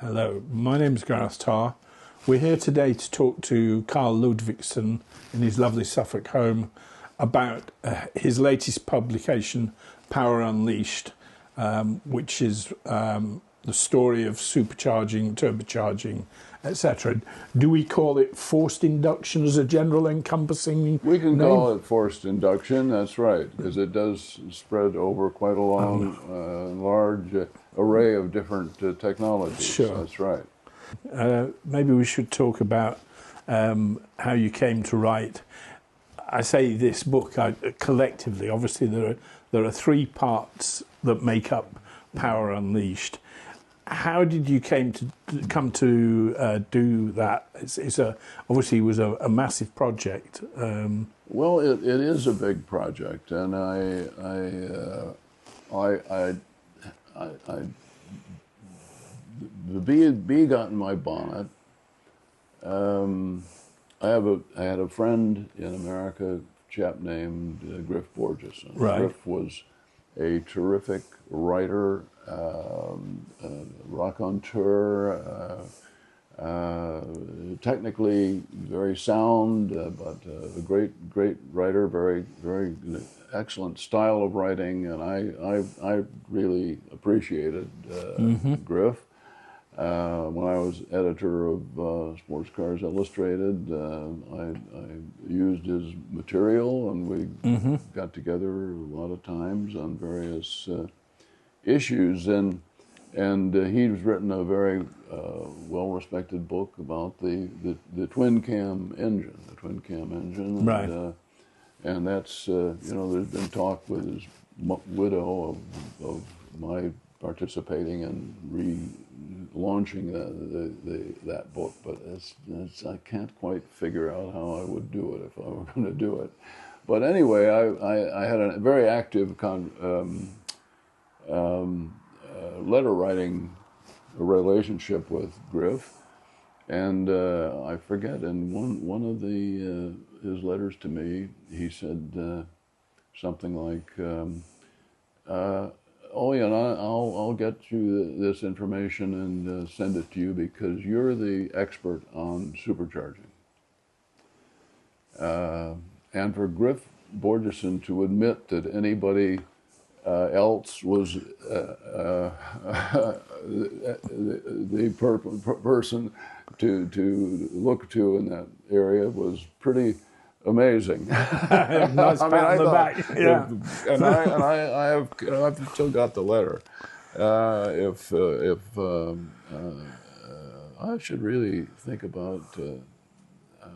Hello, my name is Gareth Tarr. We're here today to talk to Karl Ludvigsen in his lovely Suffolk home about his latest publication, Power Unleashed, which is the story of supercharging, turbocharging, etc. Do we call it forced induction as a general encompassing We can name? call it forced induction, that's right, because it does spread over quite a long, large array of different technologies. Sure. That's right. Maybe we should talk about how you came to write. I say this book collectively. Obviously, there are three parts that make up Power Unleashed. How did you come to do that? Obviously it was a massive project. Well, it is a big project, and the bee got in my bonnet. I had a friend in America, a chap named Gareth Borgeson. Right. Gareth was a terrific writer, raconteur, technically very sound, but a great writer, very excellent style of writing, and I really appreciated Gareth. When I was editor of Sports Cars Illustrated, I used his material, and we got together a lot of times on various issues. And he's written a very well-respected book about the twin cam engine. Right. And that's there's been talk with his widow of my participating in relaunching that book, but I can't quite figure out how I would do it if I were going to do it. But anyway, I had a very active letter writing relationship with Gareth, and I forget, in one of his letters to me, he said something like, "Oh yeah, and I'll get you this information and send it to you because you're the expert on supercharging." And for Gareth Borgeson to admit that anybody else was the person to look to in that area was pretty amazing. Nice pat on the back. Yeah. And I've still got the letter. I should really think about.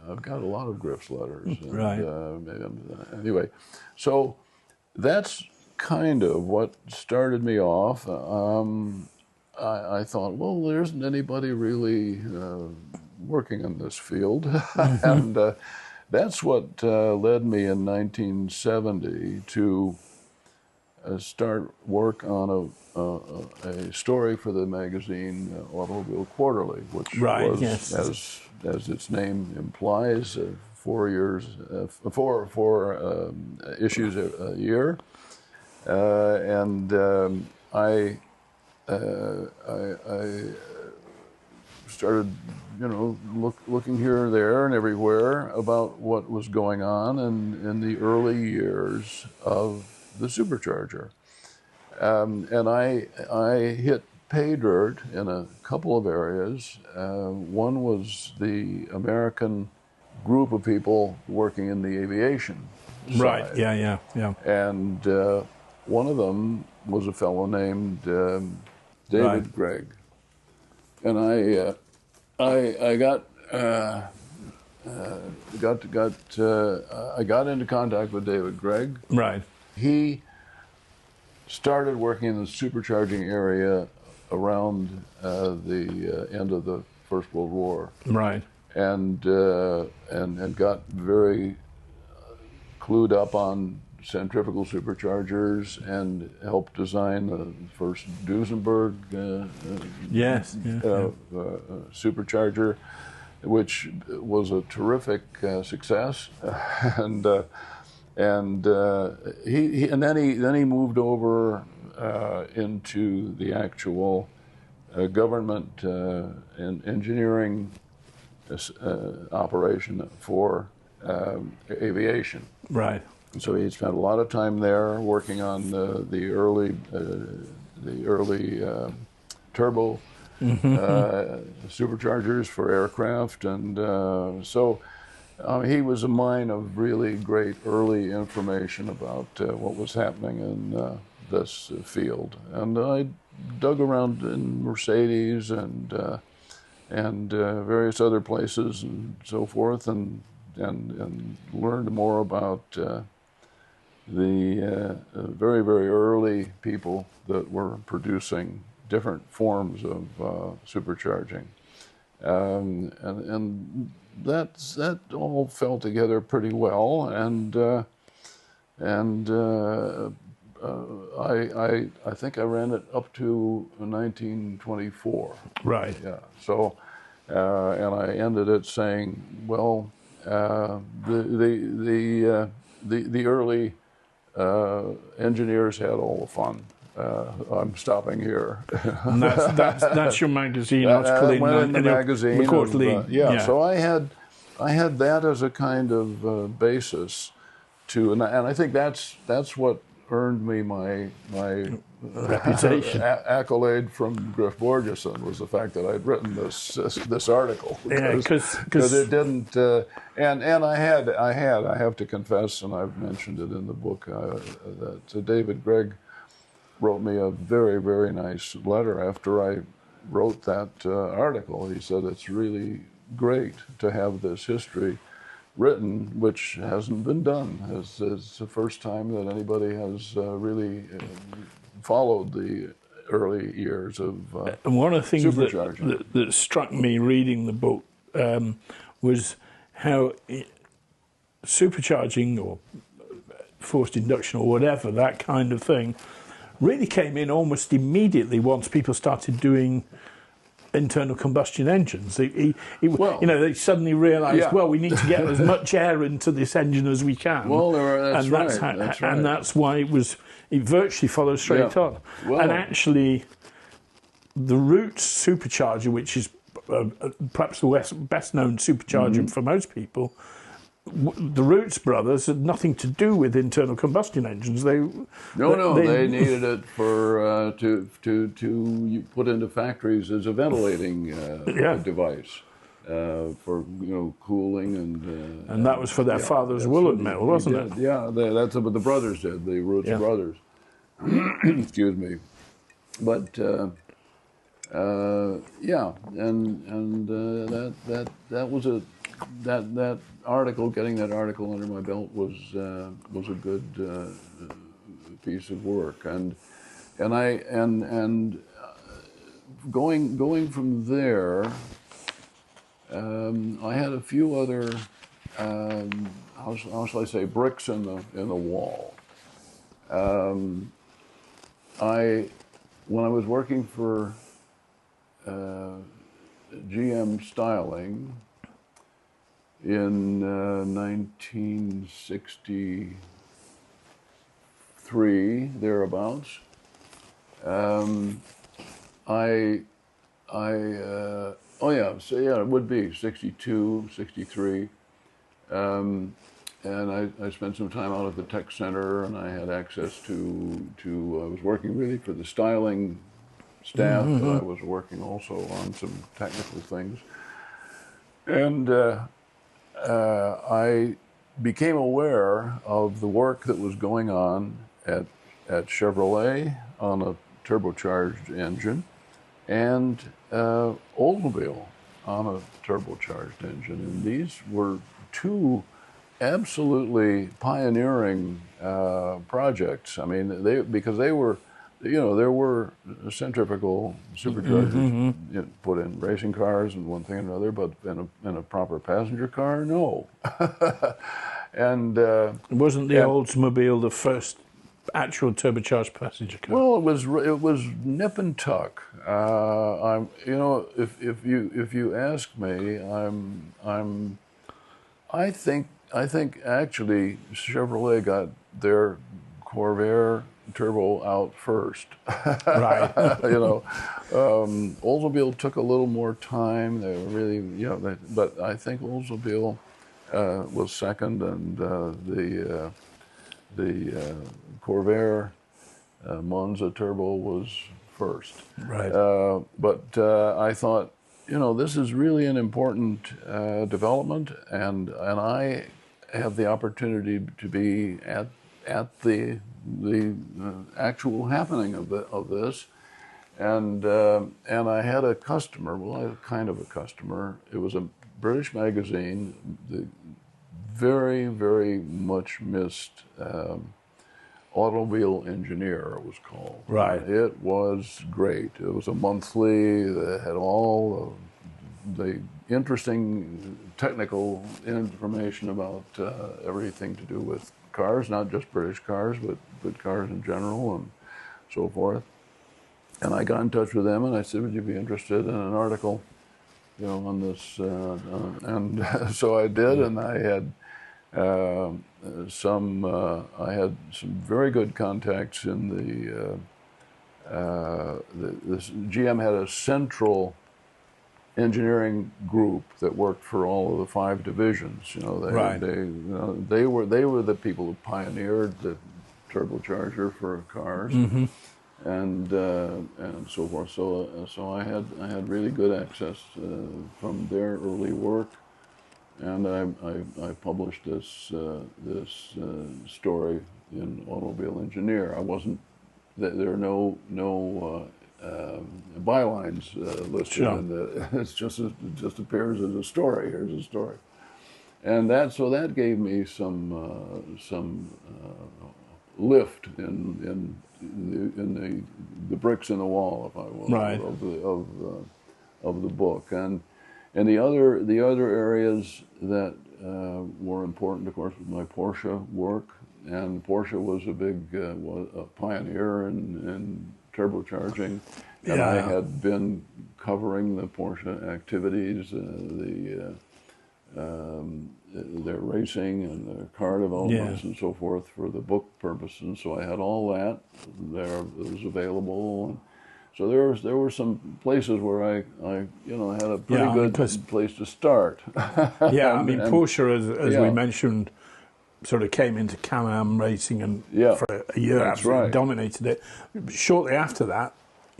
I've got a lot of Gareth's letters. And, right. Anyway, so that's kind of what started me off. I thought, well, there isn't anybody really working in this field, and that's what led me in 1970 to start work on a story for the magazine Automobile Quarterly, which was, yes. as its name implies, 4 issues a year. And I started, looking here and there and everywhere about what was going on in the early years of the supercharger. And I hit pay dirt in a couple of areas. One was the American group of people working in the aviation side. Right, yeah. And one of them was a fellow named David Gregg. And I got into contact with David Gregg. Right. He started working in the supercharging area around the end of the First World War. Right. And got very clued up on centrifugal superchargers and helped design the first Duesenberg supercharger, which was a terrific success. And then he moved over into the actual government engineering operation for aviation. Right. So he spent a lot of time there working on the early turbo superchargers for aircraft, and so he was a mine of really great early information about what was happening in this field. And I dug around in Mercedes and various other places and so forth, and learned more about the very, very early people that were producing different forms of supercharging. And that all fell together pretty well, and I think I ran it up to 1924. Right. Yeah. So, and I ended it saying, well, the early engineers had all the fun. I'm stopping here. And that's your magazine article went in the magazine. Quarterly. Yeah. So I had that as a kind of basis to, and I think that's what earned me my reputation, accolade from Griff Borgeson, was the fact that I'd written this article. Because it didn't, and I have to confess, and I've mentioned it in the book, that David Gregg wrote me a very, very nice letter after I wrote that article. He said, it's really great to have this history written, which hasn't been done. It's the first time that anybody has really followed the early years of and one of the things supercharging. that struck me reading the book was how supercharging or forced induction or whatever, that kind of thing, really came in almost immediately once people started doing internal combustion engines. They suddenly realised, well, we need to get as much air into this engine as we can. Well, that's right. And that's why it virtually followed straight on. Well, and actually, the Roots supercharger, which is perhaps the best known supercharger for most people, the Roots brothers had nothing to do with internal combustion engines. They needed it for to put into factories as a ventilating device for cooling and that was for their father's woolen mill, wasn't it? Yeah, that's what the brothers did. The Roots brothers. Excuse me, but that was that article. Getting that article under my belt was a good piece of work, and going from there, I had a few other how shall I say, bricks in the wall. When I was working for GM Styling in 1963, thereabouts, it would be 62, 63. And I spent some time out at the tech center, and I had access to I was working really for the styling staff, but I was working also on some technical things. And I became aware of the work that was going on at Chevrolet on a turbocharged engine, and Oldsmobile on a turbocharged engine. And these were two absolutely pioneering projects. I mean, because they were, there were centrifugal superchargers put in racing cars and one thing and another, but in a proper passenger car, no. And wasn't the Oldsmobile the first actual turbocharged passenger car? Well, it was nip and tuck. If you ask me, I think actually Chevrolet got their Corvair turbo out first. Right. Oldsmobile took a little more time. They were really, but I think Oldsmobile was second, and the Corvair Monza turbo was first. Right. But I thought, this is really an important development, and I have the opportunity to be at the actual happening of this, and I had a customer. Well, kind of a customer. It was a British magazine, the very, very much missed Automobile Engineer, it was called. Right. It was great. It was a monthly that had all the interesting technical information about everything to do with cars, not just British cars, but cars in general and so forth. And I got in touch with them, and I said, would you be interested in an article, on this? And so I did, and I had some very good contacts in this GM had a central engineering group that worked for all of the 5 divisions. They were the people who pioneered the turbocharger for cars, and so forth. So I had really good access from their early work, and I published this story in Automobile Engineer. There are no bylines listed. Sure. It just appears as a story. Here's a story, and that gave me some lift in the bricks in the wall, if I will, right. of the book, and the other areas that were important, of course, was my Porsche work, and Porsche was a big a pioneer in turbocharging, and I had been covering the Porsche activities, their racing and their car developments and so forth for the book purposes. So I had all that there. It was available. And so there were some places where I had a pretty good place to start. Porsche, as we mentioned, sort of came into Can-Am racing and for a year absolutely dominated it. Shortly after that,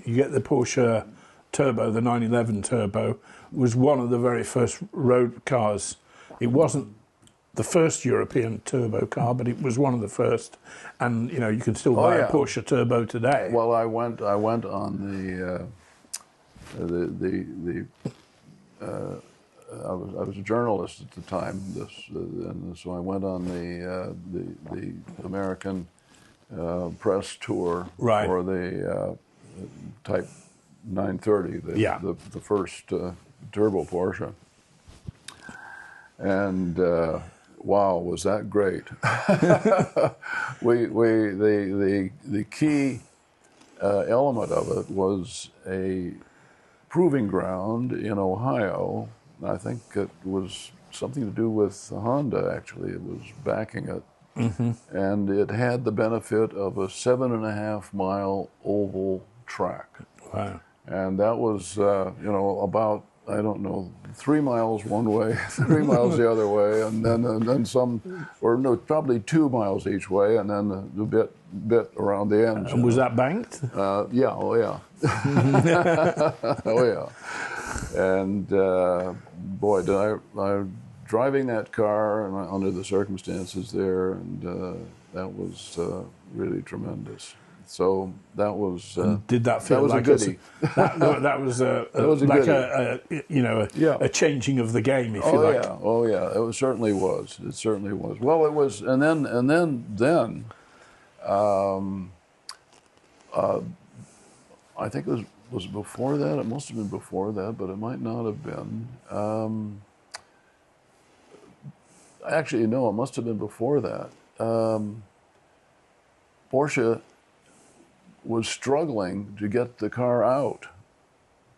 you get the Porsche Turbo, the 911 Turbo, was one of the very first road cars. It wasn't the first European turbo car, but it was one of the first. And you can still buy a Porsche Turbo today. Well, I went on I was a journalist at the time, and so I went on the American press tour for the Type 930, the first turbo Porsche, and wow, was that great! The key element of it was a proving ground in Ohio. I think it was something to do with Honda, actually. It was backing it. And it had the benefit of a 7.5-mile oval track. Wow. And that was, about, 3 miles one way, 3 miles the other way, and then some, or no, probably 2 miles each way, and then a bit around the ends. And was that banked? Yeah, oh yeah. Oh yeah. And boy, did I driving that car and under the circumstances there, and that was really tremendous. So that was. Did that feel like a goodie? That was a changing of the game, if you like. Oh yeah, it certainly was. It certainly was. Well, it was, and then I think it was before that. It must have been before that, but it might not have been. Actually, no, it must have been before that. Porsche was struggling to get the car out,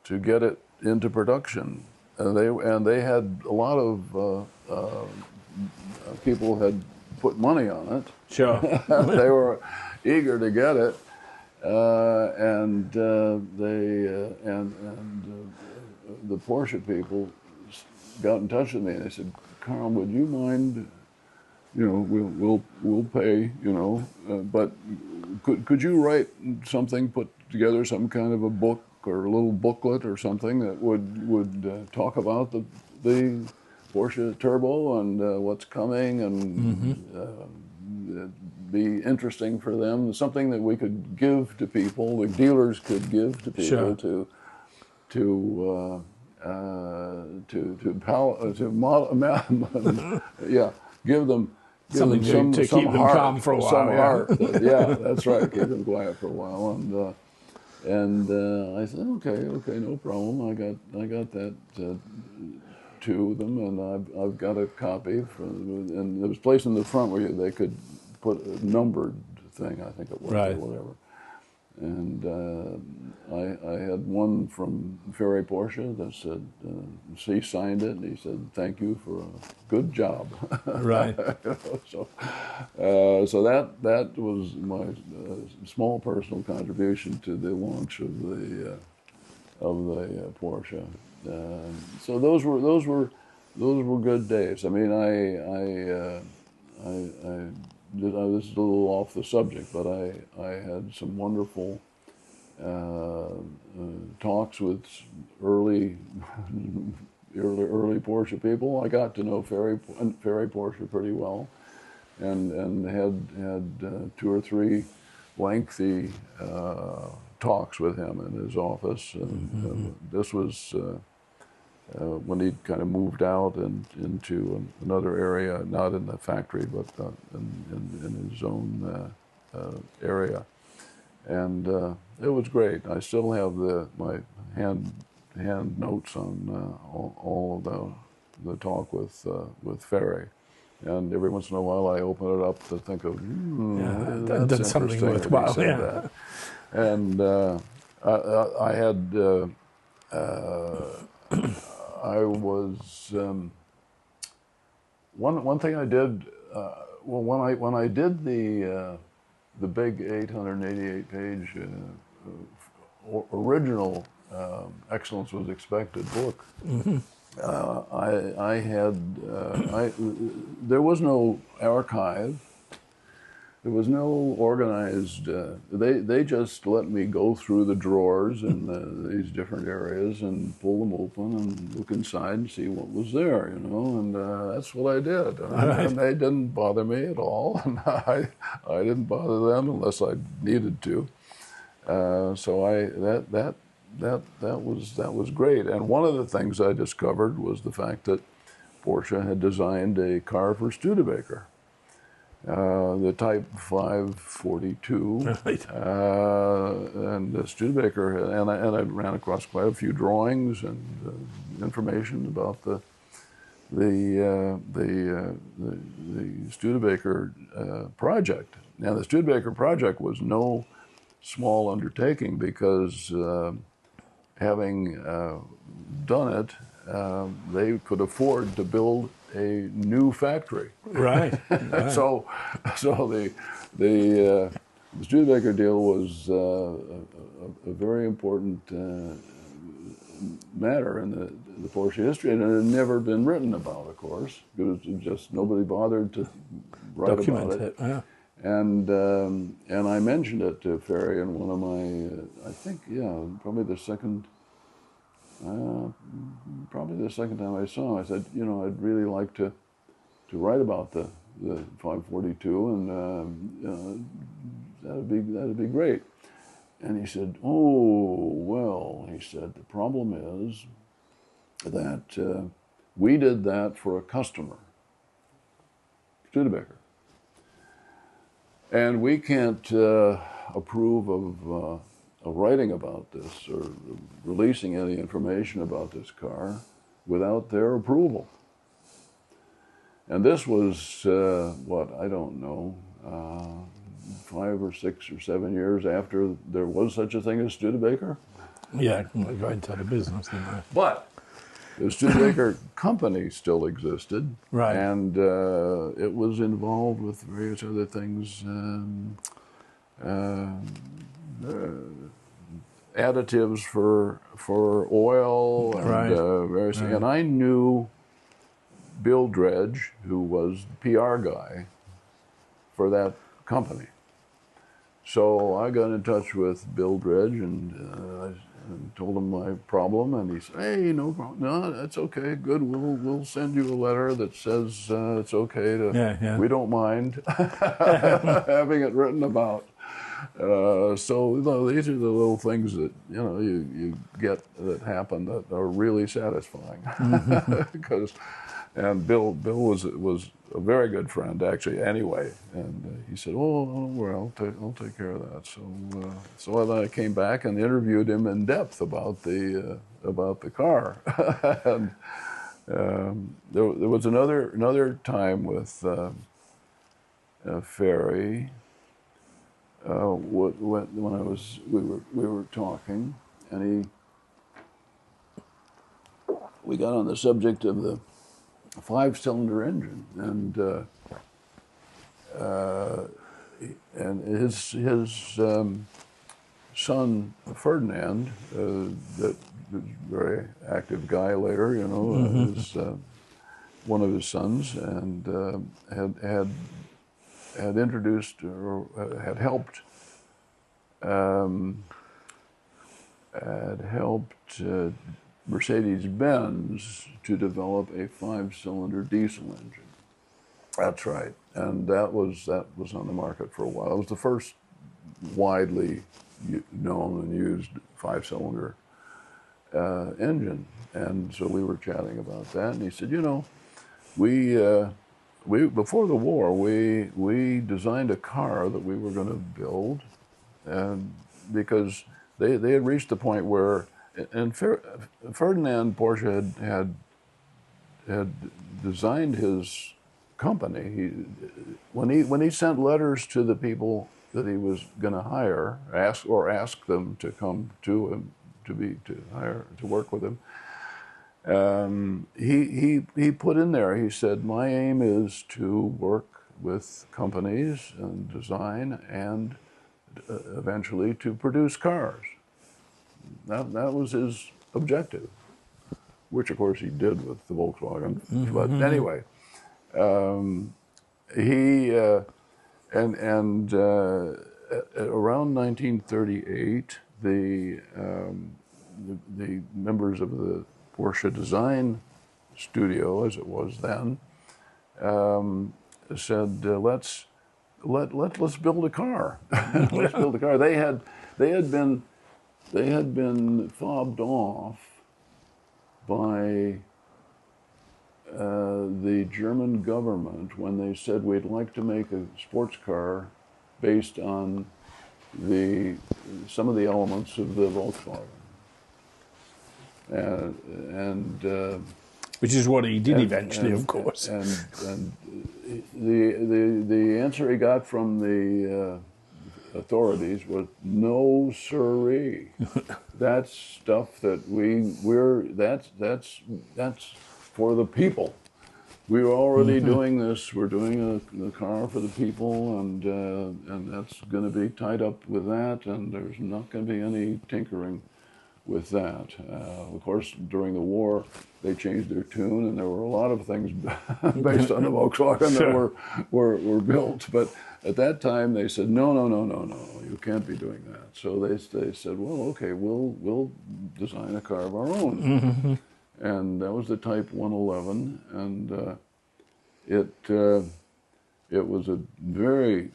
to get it into production, and they had a lot of people had put money on it. Sure. They were, eager to get it. The Porsche people got in touch with me and they said, "Karl, would you mind? You know, we'll pay. You know, but could you write something, put together some kind of a book or a little booklet or something that would talk about the Porsche Turbo and what's coming and be interesting for them, something that we could give to people, the dealers could give to people give them something to keep them calm for a while. Some heart. Yeah, that's right. Keep them quiet for a while. And I said, okay, no problem. I got that to them, and I've got a copy. And there was a place in the front where they could put a numbered thing, I think it was, or whatever. And I had one from Ferry Porsche that said, he signed it, and he said, "Thank you for a good job." Right. So that was my small personal contribution to the launch of the Porsche. So those were good days. I mean, this is a little off the subject, but I had some wonderful talks with early Porsche people. I got to know Ferry Porsche pretty well, and had 2 or 3 lengthy talks with him in his office. And this was when he kind of moved out and into another area, not in the factory, but in his own area. And it was great. I still have my hand notes on all of the talk with Ferry. And every once in a while I open it up to think of, that's something worthwhile. Yeah. That. And I had... I was one thing I did when I did the big 888-page original Excellence Was Expected book. There was no archive. There was no organized. They just let me go through the drawers in these different areas and pull them open and look inside and see what was there, you know. And that's what I did. And they didn't bother me at all, and I didn't bother them unless I needed to. So that was great. And one of the things I discovered was the fact that Porsche had designed a car for Studebaker. The Type 542, right. And Studebaker, and I ran across quite a few drawings and information about the Studebaker project. Now, the Studebaker project was no small undertaking because having done it, they could afford to build a new factory. Right. So the Studebaker deal was a very important matter in the Porsche history, and it had never been written about, of course, because just nobody bothered to write Document about it. Yeah. And I mentioned it to Ferry in one of my, I think, probably the second time I saw him. I said, you know, I'd really like to write about the 542, and that'd be great. And he said, oh, well, he said, the problem is that we did that for a customer, Studebaker. And we can't approve of writing about this or releasing any information about this car without their approval. And this was, I don't know, 5 or 6 or 7 years after there was such a thing as Studebaker. Yeah, they got into the business, didn't they? But the Studebaker company still existed, right? And it was involved with various other things. additives for oil and Right. various. And I knew Bill Dredge, who was the PR guy for that company. So I got in touch with Bill Dredge and I told him my problem, and he said, "Hey, no problem. No, that's okay. Good. We'll send you a letter that says it's okay to. We don't mind having it written about." So these are the little things that you get that happen that are really satisfying. Because and Bill was a very good friend actually. Anyway, and he said, "Oh, well, I'll take care of that." So then I came back and interviewed him in depth about the car. And there was another time with Ferry. When we were talking, and we got on the subject of the 5-cylinder engine, and his son Ferdinand, that was a very active guy later, is one of his sons, and had introduced or had helped Mercedes-Benz to develop a 5-cylinder diesel engine. That's right, and that was on the market for a while. It was the first widely known and used 5-cylinder engine, and so we were chatting about that, and he said, we before the war we designed a car that we were going to build, and because they had reached the point where. And Ferdinand Porsche had designed his company. When he sent letters to the people that he was going to hire, ask them to come to him to work with him. He put in there. He said, "My aim is to work with companies and design and eventually to produce cars." That was his objective, which of course he did with the Volkswagen. But anyway, he around 1938, the members of the Porsche design studio, as it was then, said, "Let's build a car." Let's build a car. They had been fobbed off by the German government when they said, "We'd like to make a sports car based on some of the elements of the Volkswagen." Which is what he did eventually, of course. And the answer he got from the authorities was, "No siree. That's stuff that that's for the people. We were already doing this. We're doing a car for the people, and that's going to be tied up with that, and there's not going to be any tinkering with that." Of course, during the war, they changed their tune, and there were a lot of things based on the Volkswagen that were built. But at that time, they said, no, you can't be doing that. So they said, "Well, okay, we'll design a car of our own." And that was the Type 111, and it was a very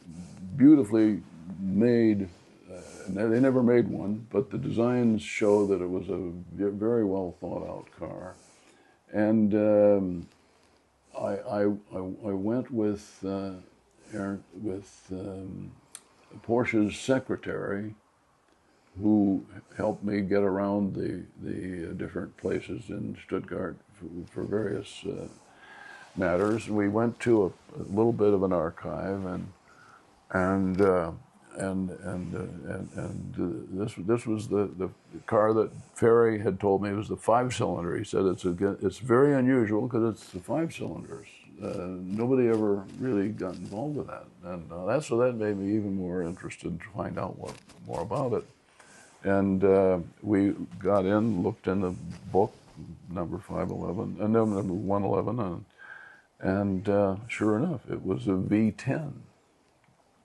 beautifully made. They never made one, but the designs show that it was a very well thought out car. And I went with Porsche's secretary, who helped me get around the different places in Stuttgart for various matters. We went to a little bit of an archive, and this was the car that Ferry had told me was the 5-cylinder. He said it's very unusual because it's the 5 cylinders. nobody ever really got involved with that, and that made me even more interested to find out more about it. And we got in, looked in the book, number 511, number 111, and sure enough, it was a V10.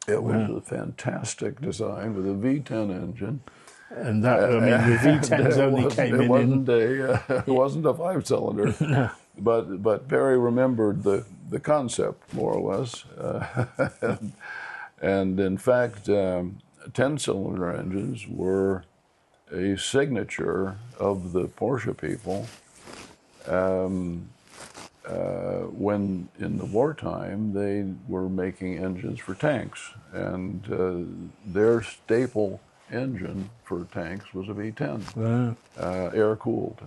It was a fantastic design with a V10 engine. And that, I mean, the V10s only came in. It wasn't a 5-cylinder, No. but Barry remembered the concept more or less, and in fact, 10-cylinder engines were a signature of the Porsche people. When in the wartime they were making engines for tanks, and their staple engine for tanks was a V10, air cooled.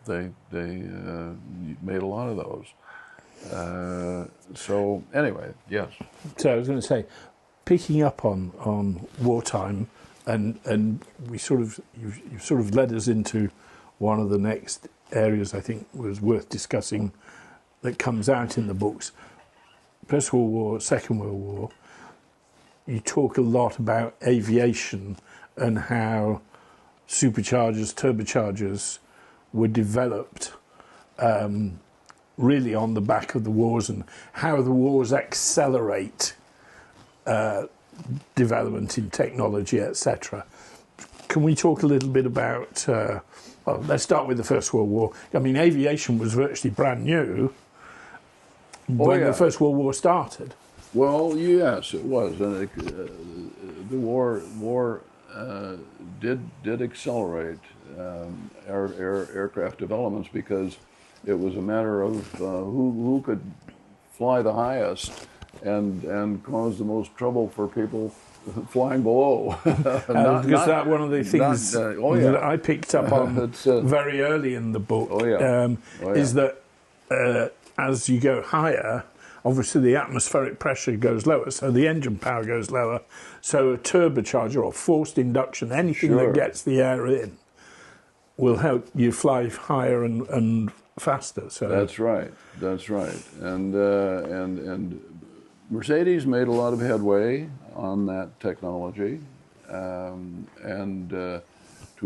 They made a lot of those. So anyway, yes. So I was going to say, picking up on wartime, and we sort of you sort of led us into one of the next areas I think was worth discussing that comes out in the books. First World War, Second World War. You talk a lot about aviation and how superchargers, turbochargers were developed really on the back of the wars, and how the wars accelerate development in technology, etc. Can we talk a little bit about, well, let's start with the First World War. I mean, aviation was virtually brand new when the First World War started. Well, yes, it was, and the war did accelerate aircraft developments, because it was a matter of who could fly the highest and cause the most trouble for people flying below. Because that one of the things that I picked up on very early in the book is that as you go higher, obviously the atmospheric pressure goes lower, so the engine power goes lower. So a turbocharger or forced induction, anything that gets the air in, will help you fly higher and faster. So that's right. And Mercedes made a lot of headway on that technology, and to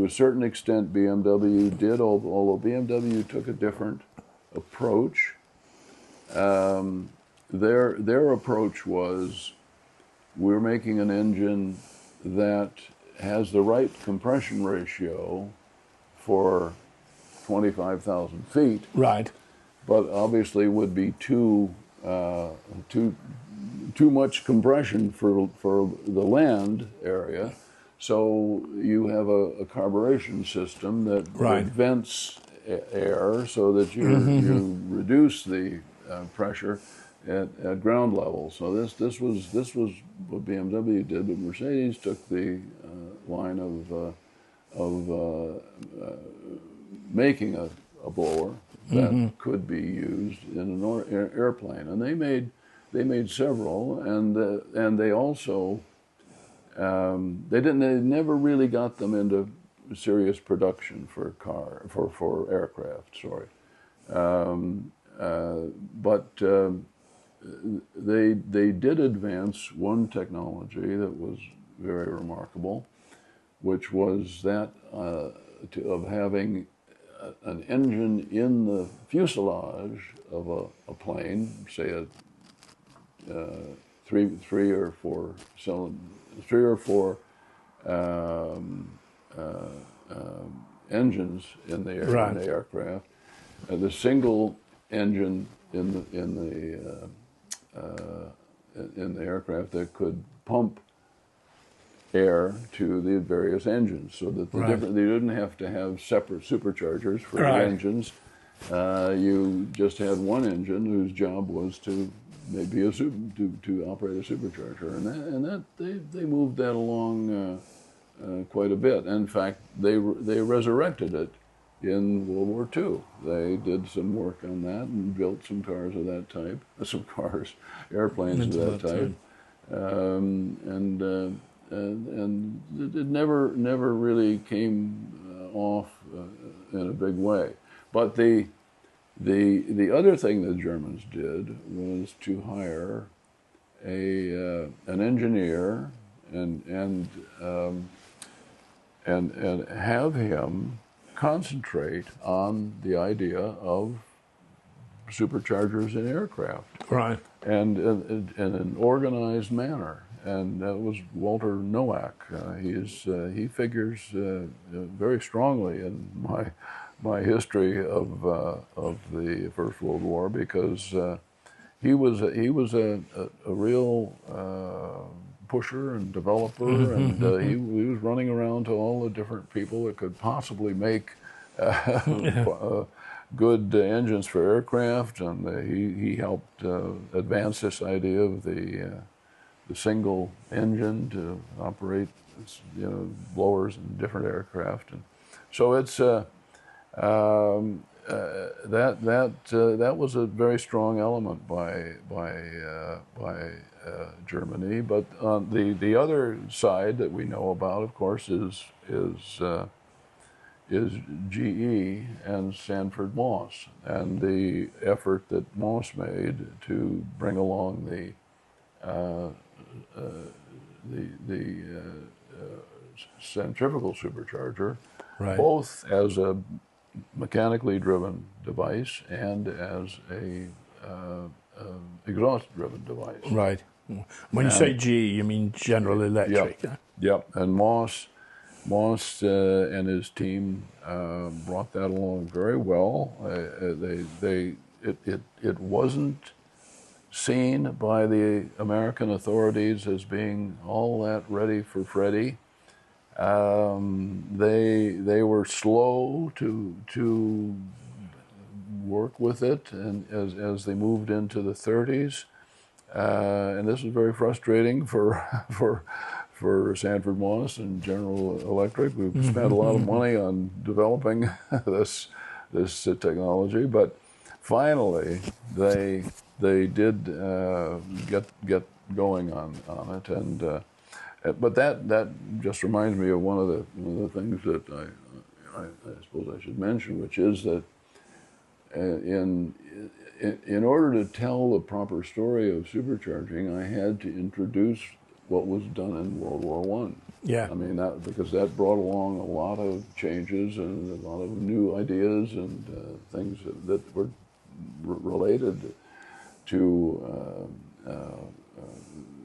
a certain extent BMW did, although BMW took a different approach. Their approach was, we're making an engine that has the right compression ratio for 25,000 feet. Right. But obviously would be too much compression for the land area. So you have a carburation system that vents air so that you reduce the pressure at ground level. So this was what BMW did, but Mercedes took the line of making a blower that could be used in an airplane, and they made several, and they also they never really got them into serious production for aircraft. Sorry, but they did advance one technology that was very remarkable, which was that of having an engine in the fuselage of a plane, say three or four engines in the aircraft. The single engine in the aircraft that could pump air to the various engines, so that they didn't have to have separate superchargers for the engines. You just had one engine whose job was to maybe to operate a supercharger, and that they moved that along quite a bit. In fact, they resurrected it in World War II. They did some work on that and built some cars of that type, airplanes of that type, and it never really came off in a big way. But the The other thing the Germans did was to hire an engineer and have him concentrate on the idea of superchargers in aircraft, Right. and in an organized manner. And that was Walter Nowak. He figures very strongly in my history of the First World War, because he was a real pusher and developer, and he was running around to all the different people that could possibly make good engines for aircraft, and he helped advance this idea of the single engine to operate, blowers in different aircraft, and so it's that was a very strong element by Germany. But on the other side that we know about, of course, is GE and Sanford Moss, and the effort that Moss made to bring along the centrifugal supercharger, Right. both as a mechanically driven device and as a exhaust-driven device. Right. When you say GE, you mean General Electric. Yep. Yep. And Moss and his team brought that along very well. It wasn't seen by the American authorities as being all that ready for Freddie. They were slow to work with it, and as they moved into the 30s, and this was very frustrating for Sanford Moss and General Electric, who spent a lot of money on developing this technology, but finally they did get going on it, and but that just reminds me of one of the things that I suppose I should mention, which is that in order to tell the proper story of supercharging, I had to introduce what was done in World War I. Yeah. I mean, because that brought along a lot of changes and a lot of new ideas and things that were related to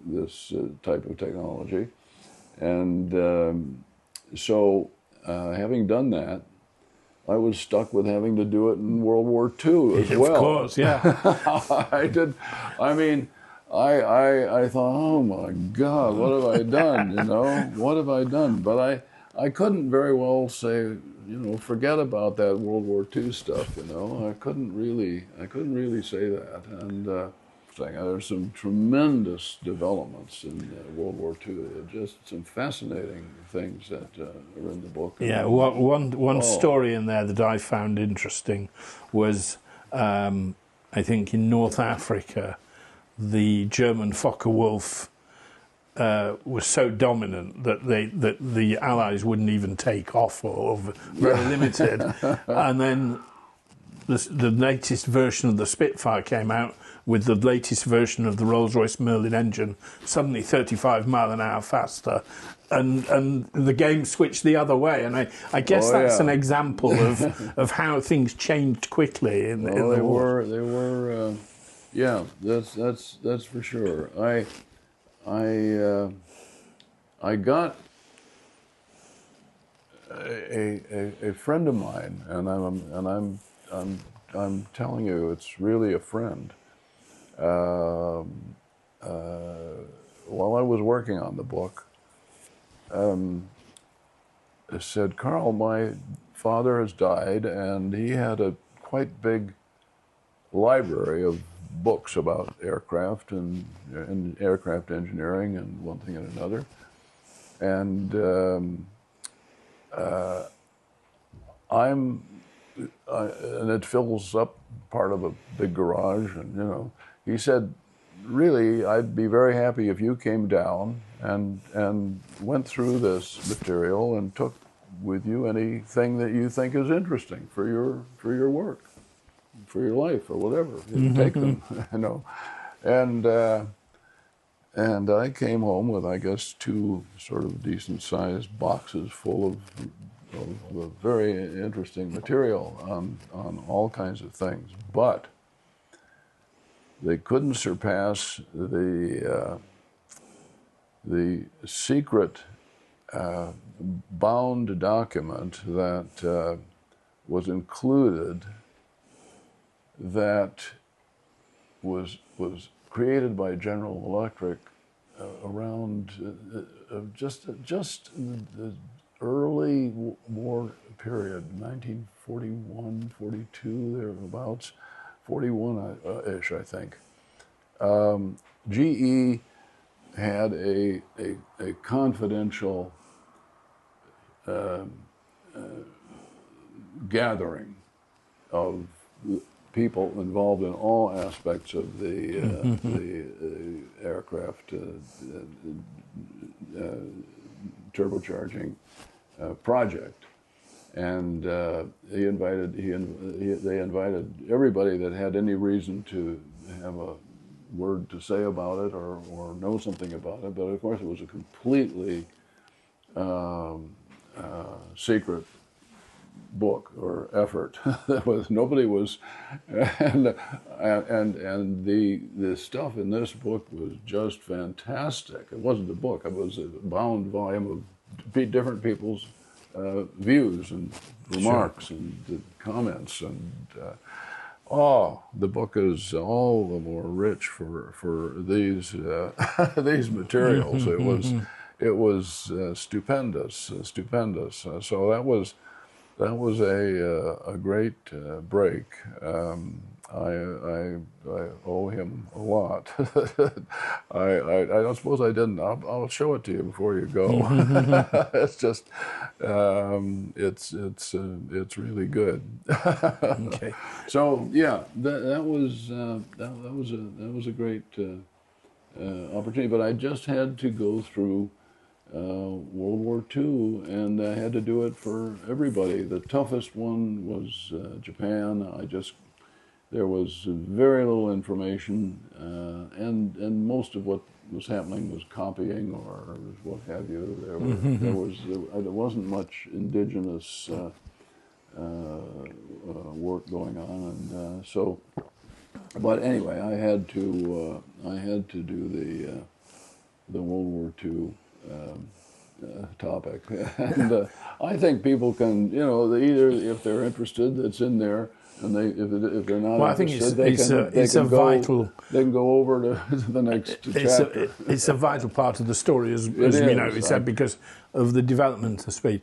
this type of technology. And so having done that, I was stuck with having to do it in World War II as well. Of course, yeah. I did. I mean, I thought, oh my God, what have I done? What have I done? But I couldn't very well say, forget about that World War II stuff. I couldn't really say that. And there's some tremendous developments in World War II. Just some fascinating things that are in the book. Yeah, one story in there that I found interesting was, I think in North Africa, the German Focke-Wulf was so dominant that the Allies wouldn't even take off, or very limited. And then the latest version of the Spitfire came out with the latest version of the Rolls-Royce Merlin engine, suddenly 35 mile an hour faster, and the game switched the other way. And I guess that's an example of how things changed quickly in the war. They were, yeah, that's for sure. I got a friend of mine, and I'm telling you, it's really a friend. While I was working on the book, said, Karl, my father has died, and he had a quite big library of books about aircraft and aircraft engineering and one thing and another. And and it fills up part of a big garage, and he said, really, I'd be very happy if you came down and went through this material and took with you anything that you think is interesting for your work. for your life or whatever. You take them, you know. And I came home with, I guess, 2 sort of decent-sized boxes full of very interesting material on all kinds of things. But they couldn't surpass the secret bound document that was included, that was created by General Electric around just the early war period, 1941, 42, thereabouts, 41-ish, I think. GE had a confidential gathering of people involved in all aspects of the aircraft turbocharging project, and they invited everybody that had any reason to have a word to say about it or know something about it. But of course, it was a completely secret book or effort. Nobody was, and the stuff in this book was just fantastic. It wasn't a book; it was a bound volume of different people's views and remarks and comments, and the book is all the more rich for these these materials. It was stupendous. So that was a great break. I owe him a lot. I don't suppose I didn't. I'll show it to you before you go. It's just it's really good. Okay. So yeah, that was a great opportunity. But I just had to go through World War II, and I had to do it for everybody. The toughest one was Japan. There was very little information, and most of what was happening was copying or what have you. There wasn't much indigenous work going on, and so. But anyway, I had to do the World War II topic, and I think people can, either if they're interested, it's in there. And if they're not interested, they can go over to the next chapter. It's a vital part of the story, as we know. It's because of the development of speed.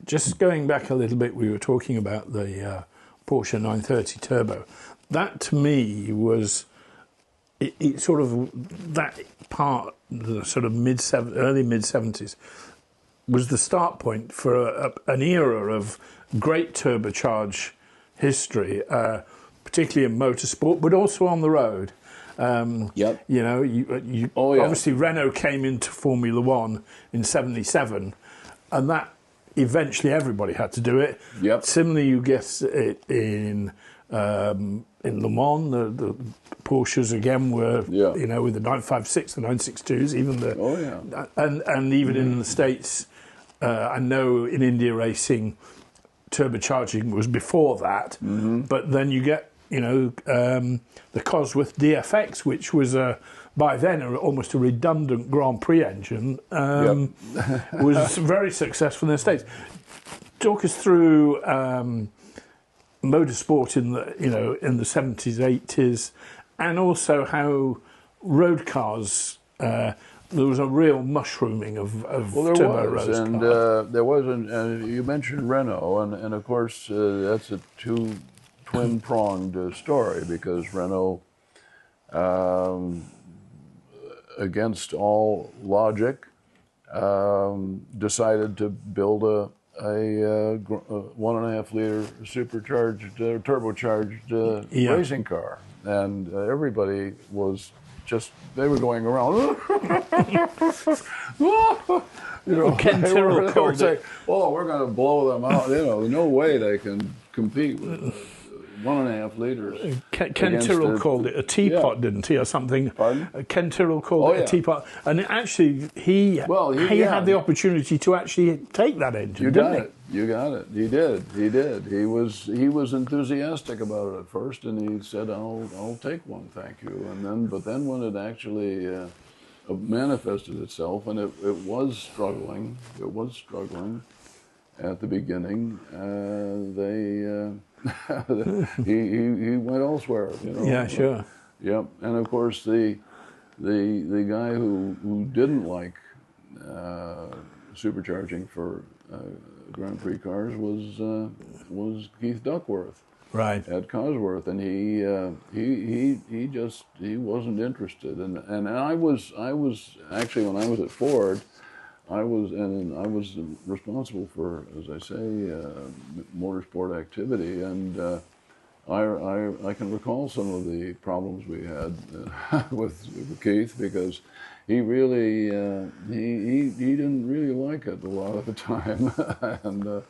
Just going back a little bit, we were talking about the Porsche 930 Turbo. That to me was it sort of that part, the sort of early mid 70s, was the start point for an era of great turbocharge history, particularly in motorsport, but also on the road. Yep. Obviously Renault came into Formula One in '77, and that eventually everybody had to do it. Yep. Similarly, you get it in Le Mans. The Porsches again were, with the 956, the 962s, even and even in the States. I know in India racing, turbocharging was before that, but then you get, the Cosworth DFX, which was by then almost a redundant Grand Prix engine, was very successful in the States. Talk us through motorsport in the in the 70s, 80s, and also how road cars. There was a real mushrooming of turbo road cars. And there was, and you mentioned Renault, and of course that's a twin-pronged story, because Renault, against all logic, decided to build a 1.5-liter supercharged, turbocharged racing car, and everybody was. They were going around. Ken Tyrrell called it. "Oh, we're going to blow them out." No way they can compete with 1.5 liters. Ken Tyrrell called it a teapot, didn't he, or something? Pardon? Ken Tyrrell called it a teapot, and actually he had the opportunity to actually take that engine. You got it. He did. He was enthusiastic about it at first, and he said, "I'll take one, thank you." But then when it actually manifested itself, and it was struggling. It was struggling at the beginning. He went elsewhere. Yeah, sure. Yep, and of course the guy who didn't like supercharging for Grand Prix cars was Keith Duckworth, right, at Cosworth, and he wasn't interested, and I was actually, when I was at Ford, I was responsible for, as I say, motorsport activity, and I can recall some of the problems we had with Keith, because he really he didn't really like it a lot of the time, and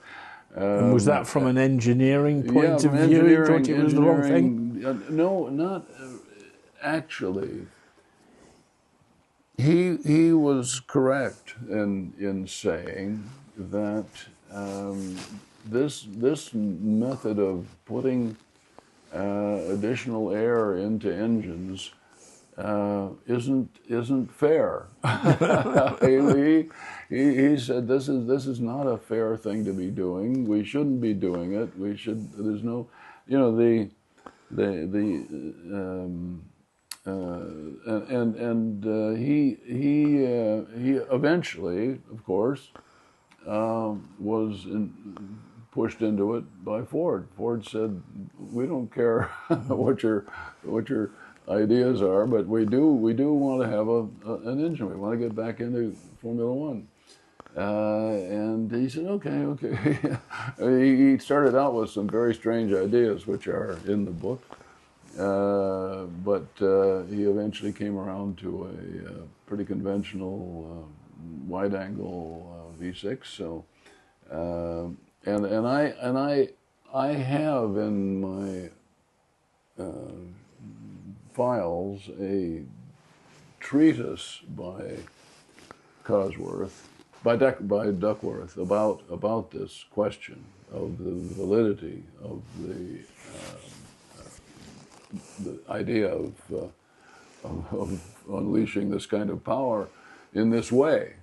was that from an engineering point of view? You thought it was the wrong thing? No, not actually. He was correct in saying that this method of putting additional air into engines isn't fair. he said this is not a fair thing to be doing. We shouldn't be doing it. We should. There's no, he eventually, of course, was pushed into it by Ford. Ford said, "We don't care what your ideas are, but we do want to have an engine. We want to get back into Formula One." And he said, okay. He started out with some very strange ideas, which are in the book. But he eventually came around to a pretty conventional wide-angle V6. So, and I have in my files a treatise by Duckworth about this question of the validity of the idea of unleashing this kind of power in this way,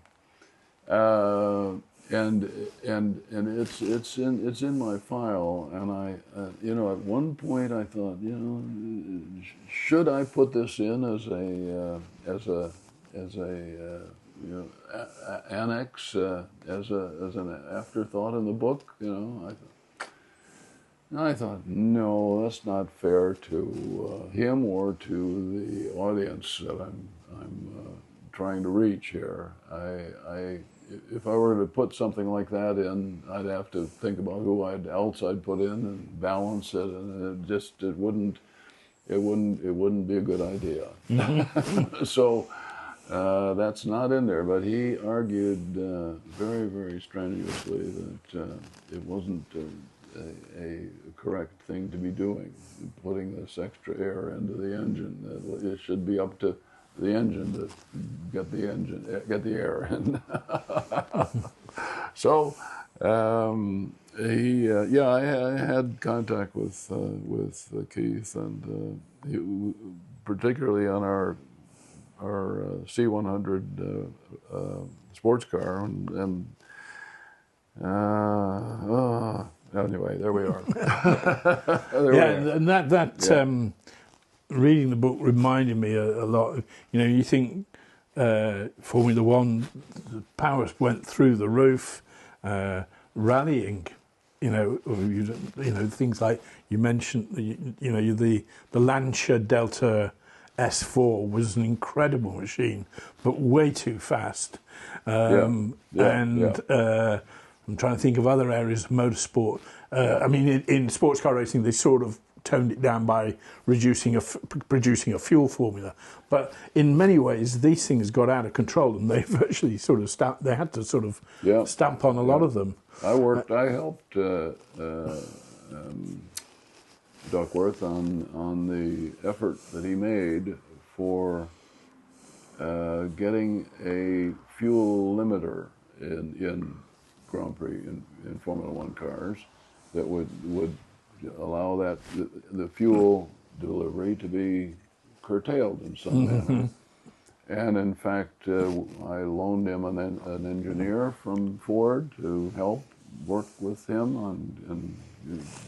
and it's in my file. And I at one point I thought, should I put this in as a annex, as an afterthought in the book? I thought, no, that's not fair to him or to the audience that I'm trying to reach here. If I were to put something like that in, I'd have to think about who else I'd put in and balance it, and it wouldn't be a good idea. So that's not in there. But he argued very, very strenuously that it wasn't a correct thing to be doing, putting this extra air into the engine. It should be up to the engine to get the air in. So I had contact with Keith, and particularly on our C100 sports car, and anyway, there we are. And that reading the book reminded me a lot. You think Formula One, the power went through the roof, rallying. Things like you mentioned. The Lancia Delta S4 was an incredible machine, but way too fast. I'm trying to think of other areas of motorsport. In sports car racing, they sort of toned it down by producing a fuel formula. But in many ways, these things got out of control, and they virtually sort of stamp on a lot of them. I helped Duckworth on the effort that he made for getting a fuel limiter in Grand Prix in Formula One cars that would allow that the fuel delivery to be curtailed in some manner. And in fact, I loaned him an engineer from Ford to help work with him on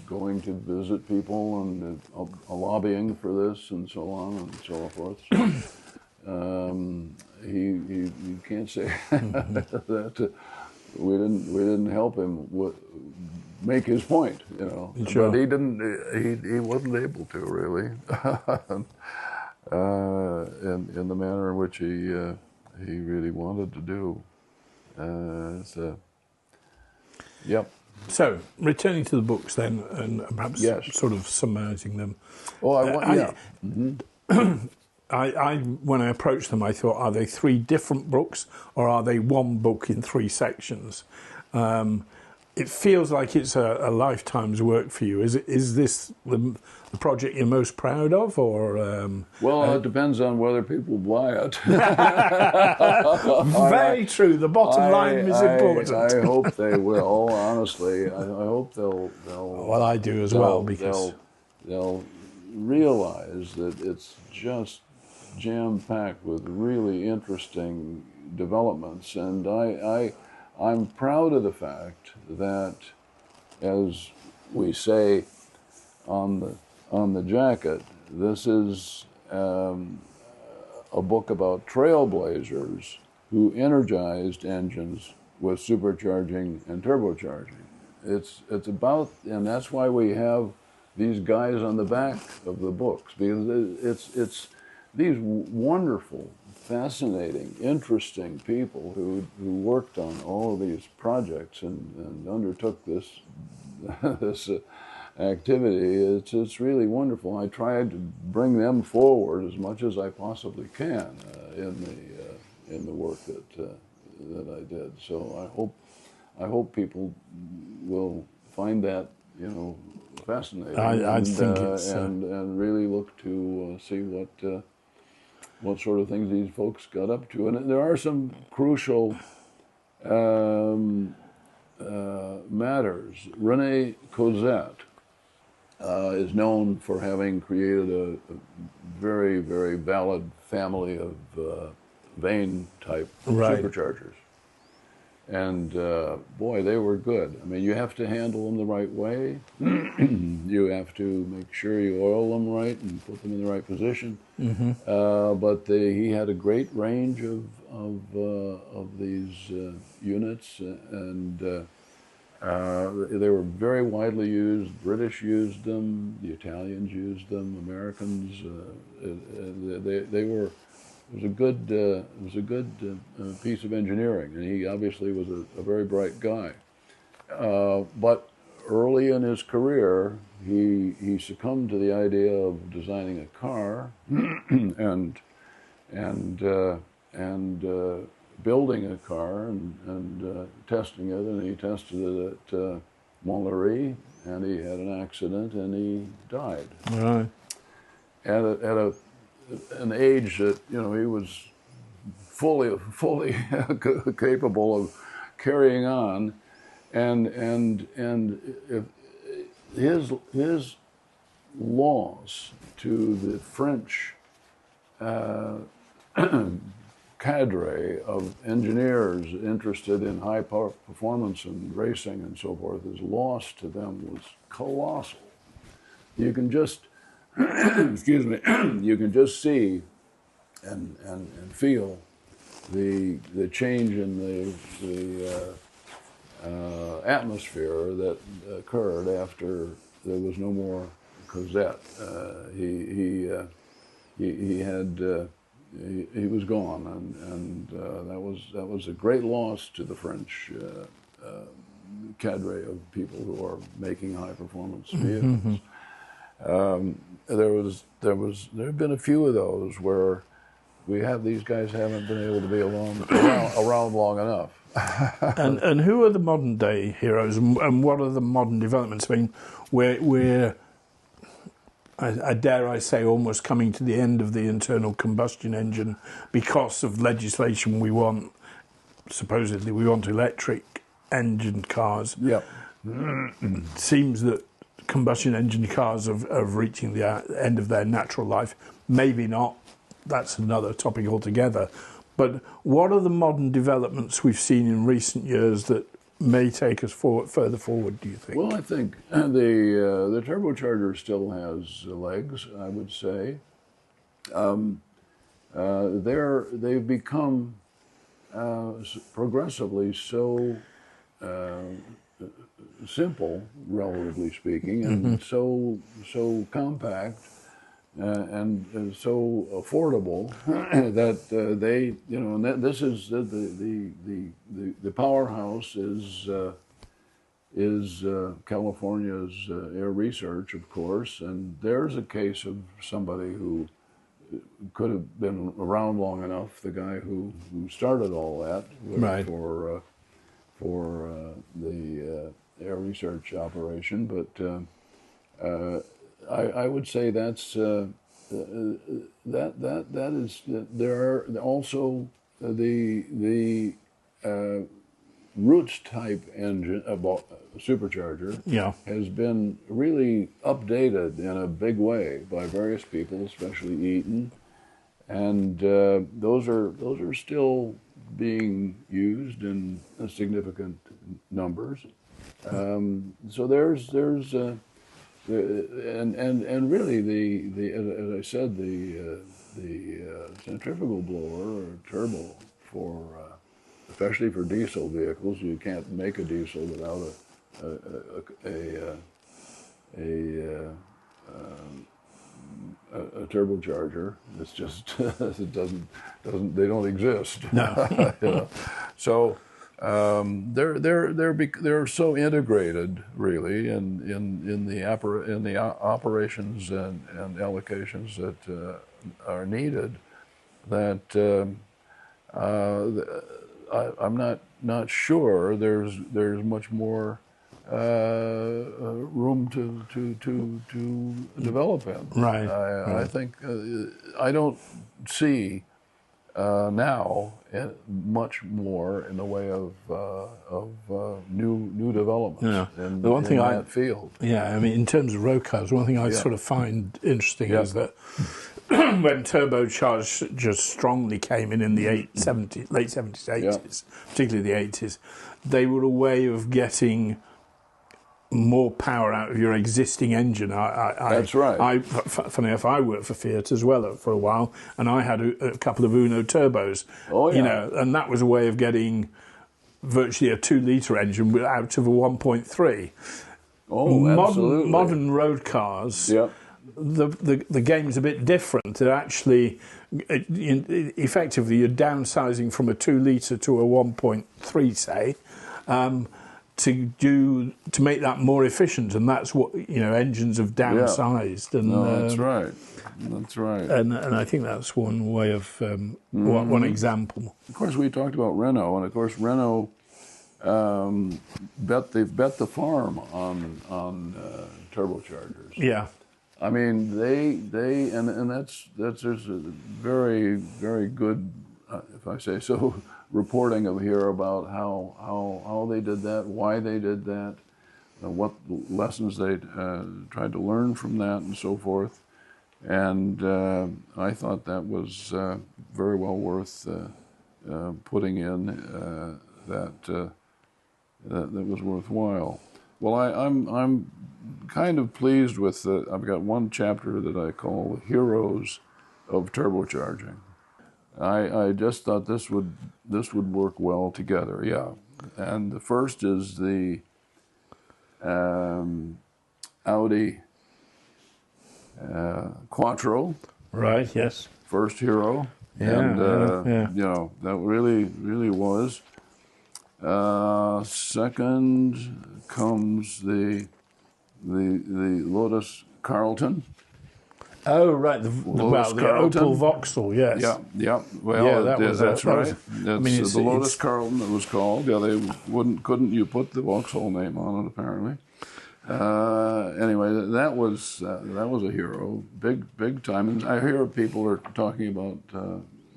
going to visit people and lobbying for this and so on and so forth. So, you can't say that we didn't help him make his point, you know. Sure. But he wasn't able to really, in the manner in which he really wanted to do. Yep. So, returning to the books then, and perhaps sort of summarising them. Oh, when I approached them, I thought, are they 3 different books, or are they one book in 3 sections? It feels like it's a lifetime's work for you. Is this the project you're most proud of, or? Well, it depends on whether people buy it. Very true. The bottom line is important. I hope they will. Honestly, I hope they'll. Well, I do as well, because they'll realize that it's just jam-packed with really interesting developments, and I'm proud of the fact that, as we say on the jacket, this is a book about trailblazers who energized engines with supercharging and turbocharging. It's about, and that's why we have these guys on the back of the books, because it's these wonderful, fascinating, interesting people who worked on all of these projects and undertook this activity. It's really wonderful. I tried to bring them forward as much as I possibly can in the work that I did. So I hope people will find that, you know, fascinating. I think it's and really look to see what sort of things these folks got up to. And there are some crucial matters. René Cosette is known for having created a very, very valid family of vane-type superchargers. And boy, they were good. I mean, you have to handle them the right way. You have to make sure you oil them right and put them in the right position. But he had a great range of these units, and they were very widely used. British used them, the Italians used them, Americans. They were. It was a good piece of engineering, and he obviously was a very bright guy. But early in his career, he succumbed to the idea of designing a car and building a car and testing it. And he tested it at Montlhéry, and he had an accident and he died. Right. At an age that, you know, he was fully capable of carrying on, and if his loss to the French cadre of engineers interested in high power performance and racing and so forth, his loss to them was colossal. You can just excuse me, you can just see and feel the change in the atmosphere that occurred after there was no more Cosette. He was gone, and that was a great loss to the French cadre of people who are making high performance vehicles. There have been a few of those where these guys haven't been able to be around long enough. and who are the modern day heroes, and what are the modern developments? I mean, we're I dare I say, almost coming to the end of the internal combustion engine because of legislation we want. Supposedly we want electric engine cars. Yeah. It seems that combustion engine cars are reaching the end of their natural life. Maybe not. That's another topic altogether. But what are the modern developments we've seen in recent years that may take us further forward, do you think? Well, I think the turbocharger still has legs, I would say. They've become progressively so simple, relatively speaking, and so compact and so affordable that they, and this is the powerhouse is California's Air Research, of course, and there's a case of somebody who could have been around long enough, the guy who started all that right. for the Air Research operation, but I would say that's that is there are also the Roots type engine supercharger has been really updated in a big way by various people, especially Eaton, and those are still being used in significant numbers. So there's and really as I said, the centrifugal blower or turbo for especially for diesel vehicles, you can't make a diesel without a turbocharger. It's just it doesn't they don't exist. No. So they're so integrated, really, in the operations and allocations that are needed that I'm not sure there's much more room to develop in. Right. I think I don't see now much more in the way of new developments in that field. Yeah, I mean, in terms of road cars, one thing I sort of find interesting is that when turbocharged just strongly came in the late 70s, 80s, particularly the 80s, they were a way of getting more power out of your existing engine. That's right. Funny enough, I worked for Fiat as well for a while, and I had a couple of Uno turbos. Oh, yeah. You know, and that was a way of getting virtually a 2-litre engine out of a 1.3. Oh, absolutely. Modern road cars. Yeah. The game's a bit different. They're actually, effectively, you're downsizing from a 2-litre to a 1.3, say, to make that more efficient, and that's what engines have downsized. And that's right. That's right. And I think that's one way of one example. Of course, we talked about Renault, and of course Renault bet the farm on turbochargers. Yeah. I mean, they and that's there's a very, very good, if I say so, reporting of here about how they did that, why they did that, what lessons they tried to learn from that, and so forth. And I thought that was very well worth putting in. That was worthwhile. Well, I'm kind of pleased with I've got one chapter that I call Heroes of Turbocharging. I just thought this would work well together, yeah. And the first is the Audi Quattro. Right. Yes. First hero. Yeah. And yeah. That really was. Second comes the Lotus Carlton. Oh, right. The Opel Vauxhall, yes. Yeah. Well, that's right. I mean, it's the Lotus Carlton, it was called. Yeah, they couldn't you put the Vauxhall name on it, apparently. Anyway, that was a hero, big time. And I hear people are talking about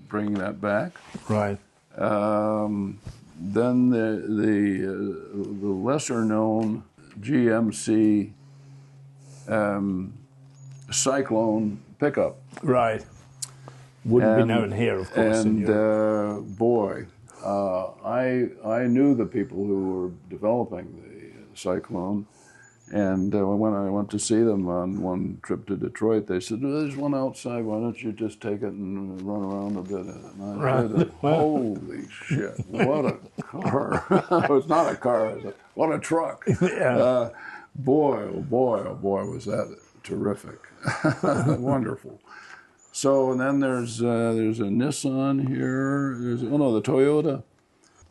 bringing that back. Right. Then the lesser known GMC Cyclone pickup. Right. Wouldn't be known here, of course. And boy, I knew the people who were developing the Cyclone. And when I went to see them on one trip to Detroit, they said, "There's one outside. Why don't you just take it and run around a bit?" And I said, "Holy shit! What a car! It's not a car. What a truck! Yeah. Boy, oh boy, oh boy, was that terrific! Wonderful." So and then there's a Nissan here. The Toyota.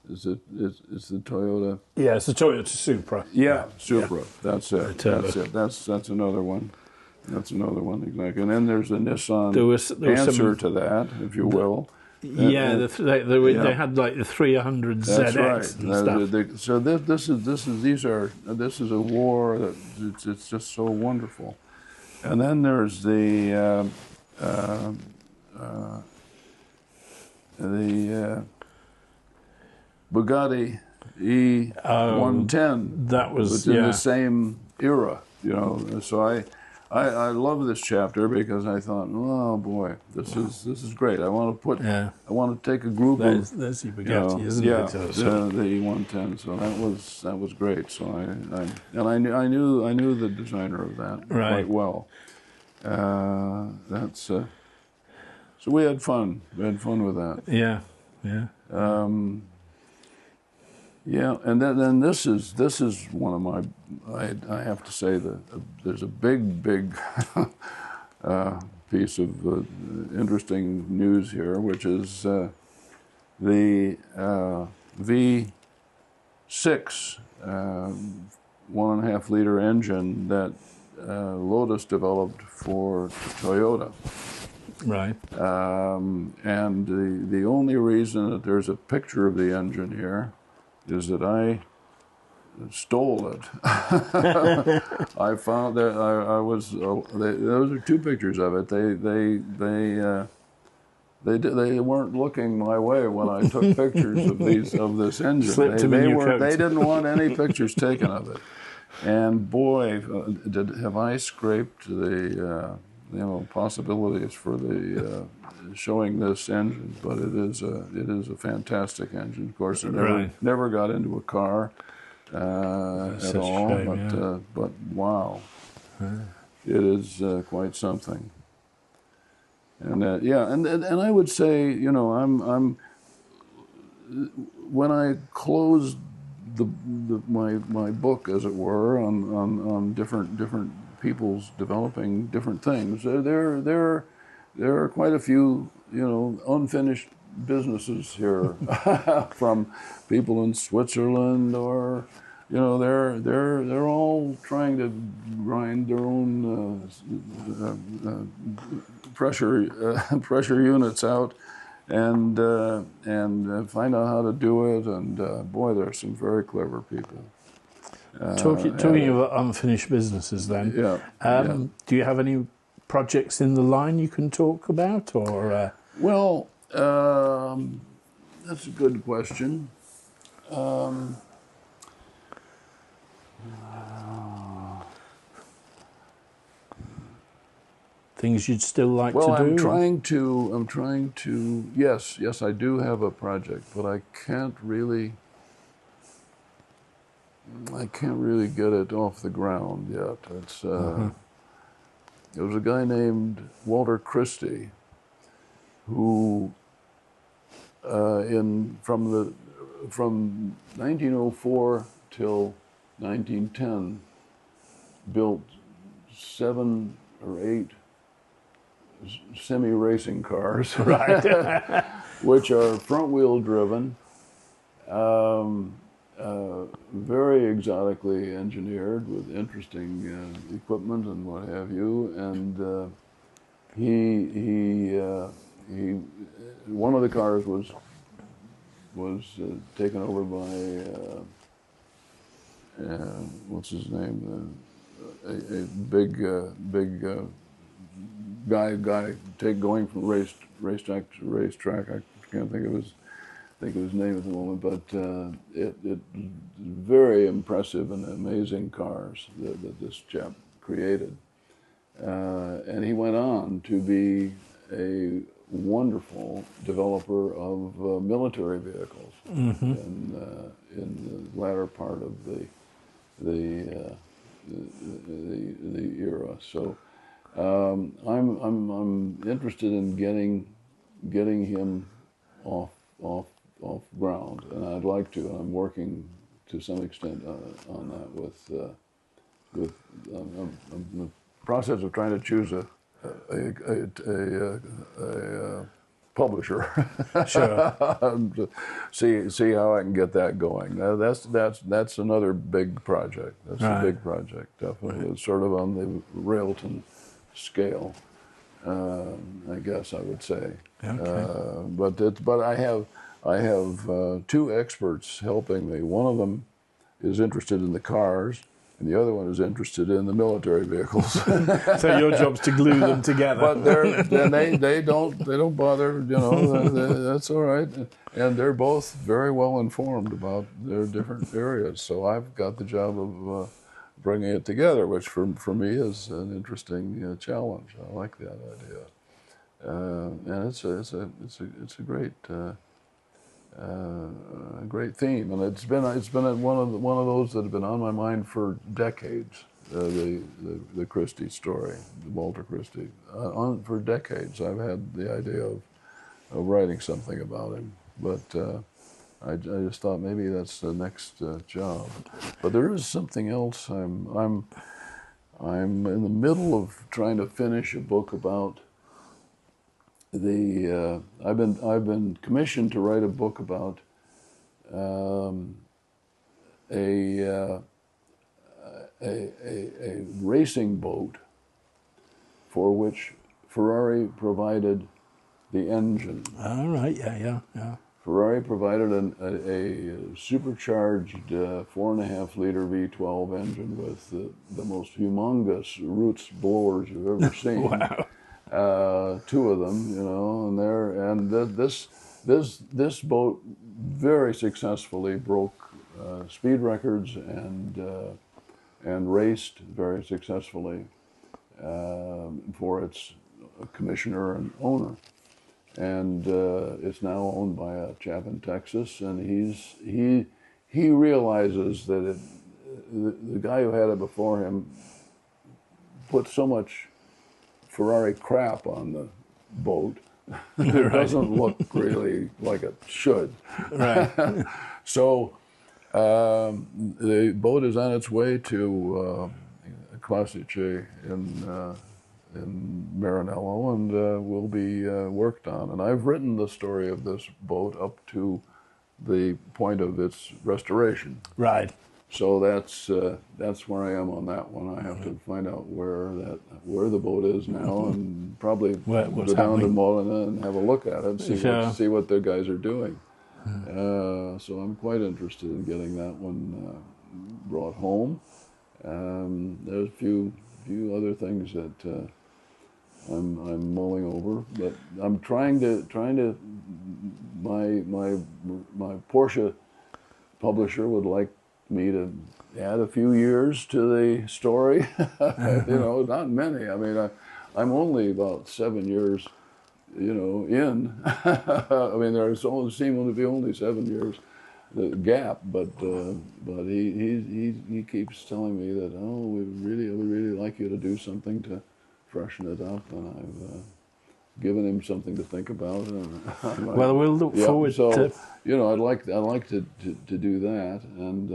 It's the Toyota. Yeah, it's the Toyota Supra. Yeah, Supra. Yeah. That's it. Turbo. That's it. That's another one. That's another one, exactly. And then there's a Nissan there was answer to that, if you will. Yeah, they had like the 300 That's ZX right. and stuff. So this is a war that it's just so wonderful. And then there's the Bugatti E110. That was in the same era, So I love this chapter because I thought, oh boy, this is great. I want to take a group of. There's the Bugatti, isn't it? Yeah, the E110. So that was great. So I knew the designer of that quite well. So we had fun. We had fun with that. Yeah, yeah. Yeah, and then this is one of my. I have to say that there's a big piece of interesting news here, which is the V6 1.5 liter engine that Lotus developed for Toyota. Right. And the only reason that there's a picture of the engine here is that I stole it. I found that I was. Those are two pictures of it. They weren't looking my way when I took pictures of this engine. They didn't want any pictures taken of it. And boy, have I scraped the possibilities for the showing this engine, but it is a fantastic engine. Of course, it never got into a car at all. Shame, but wow, it is quite something. And and I would say, I'm when I closed my book, as it were, on different people's developing different things. There are quite a few, unfinished businesses here from people in Switzerland, or they're all trying to grind their own pressure units out and find out how to do it. And boy, there are some very clever people. Talking about unfinished businesses, then. Do you have any projects in the line you can talk about, or? Well, that's a good question. Things you'd still like to do? Well, I'm trying to. Yes, I do have a project, but I can't really get it off the ground yet. It's There was a guy named Walter Christie who from 1904 till 1910 built 7 or 8 semi-racing cars, right? which are front-wheel driven, very exotically engineered with interesting equipment and what have you. And he one of the cars was taken over by what's his name? A big guy going from racetrack to racetrack. I can't think of his name at the moment, but it's very impressive and amazing cars that this chap created. And he went on to be a wonderful developer of military vehicles in the latter part of the era. So I'm interested in getting him off ground, and I'd like to. I'm working to some extent on that with in the process of trying to choose a publisher. Sure. see how I can get that going. That's another big project. That's a big project, definitely. Right. It's sort of on the Railton scale, I guess I would say. Okay. But I have two experts helping me. One of them is interested in the cars, and the other one is interested in the military vehicles. So your job's to glue them together. But they don't bother. You know, that's all right. And they're both very well informed about their different areas. So I've got the job of bringing it together, which for me is an interesting challenge. I like that idea, and it's a great theme, and it's been one of those that have been on my mind for decades. The Christie story, Walter Christie. For decades, I've had the idea of writing something about him, but I just thought maybe that's the next job. But there is something else. I'm in the middle of trying to finish a book about the. I've been commissioned to write a book about a racing boat for which Ferrari provided the engine. All right. Yeah. Ferrari provided a supercharged 4.5-liter V12 engine with the most humongous roots blowers you've ever seen. Wow. Two of them, you know, this boat very successfully broke speed records and raced very successfully for its commissioner and owner. And it's now owned by a chap in Texas, and he realizes that the guy who had it before him put so much Ferrari crap on the boat that it doesn't look really like it should. Right. So the boat is on its way to Classice in Maranello, and will be worked on. And I've written the story of this boat up to the point of its restoration. Right. So that's where I am on that one. I have to find out where the boat is now, and probably go down to Modena and have a look at it, and see what the guys are doing. So I'm quite interested in getting that one brought home. There's a few other things that I'm mulling over, but I'm trying to my Porsche publisher would like me to add a few years to the story. You know, not many. I mean, I'm only about 7 years, you know, in. I mean, seem to be only 7 years the gap, but he keeps telling me that, oh, I would really like you to do something to freshen it up, and I've given him something to think about. And well, we'll look forward to. You know, I'd like to do that, and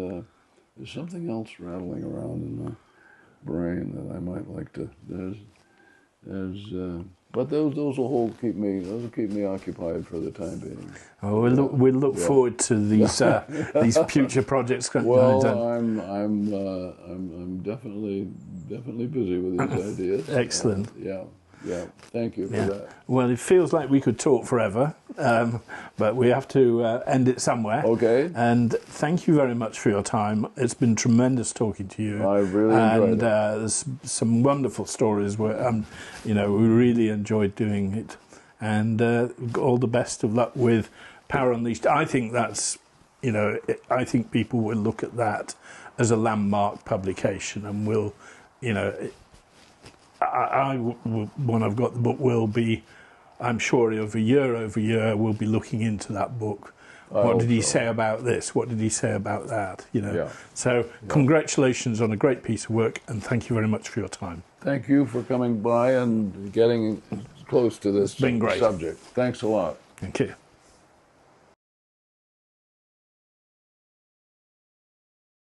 there's something else rattling around in my brain that I might like to. But those will keep me occupied for the time being. Oh, we'll look forward to these future projects. Well, I'm definitely busy with these ideas. Excellent. Yeah. Yeah. Thank you for that. Well, it feels like we could talk forever, but we have to end it somewhere. Okay. And thank you very much for your time. It's been tremendous talking to you. I really enjoyed it. There's some wonderful stories where, you know, we really enjoyed doing it. And all the best of luck with Power Unleashed. I think that's, you know, I think people will look at that as a landmark publication and will, you know, when I've got the book, will be, I'm sure over year, we'll be looking into that book. What did he say about this? What did he say about that? You know. Yeah. So congratulations on a great piece of work, and thank you very much for your time. Thank you for coming by and getting close to this It's been great. subject. Thanks a lot. Thank you.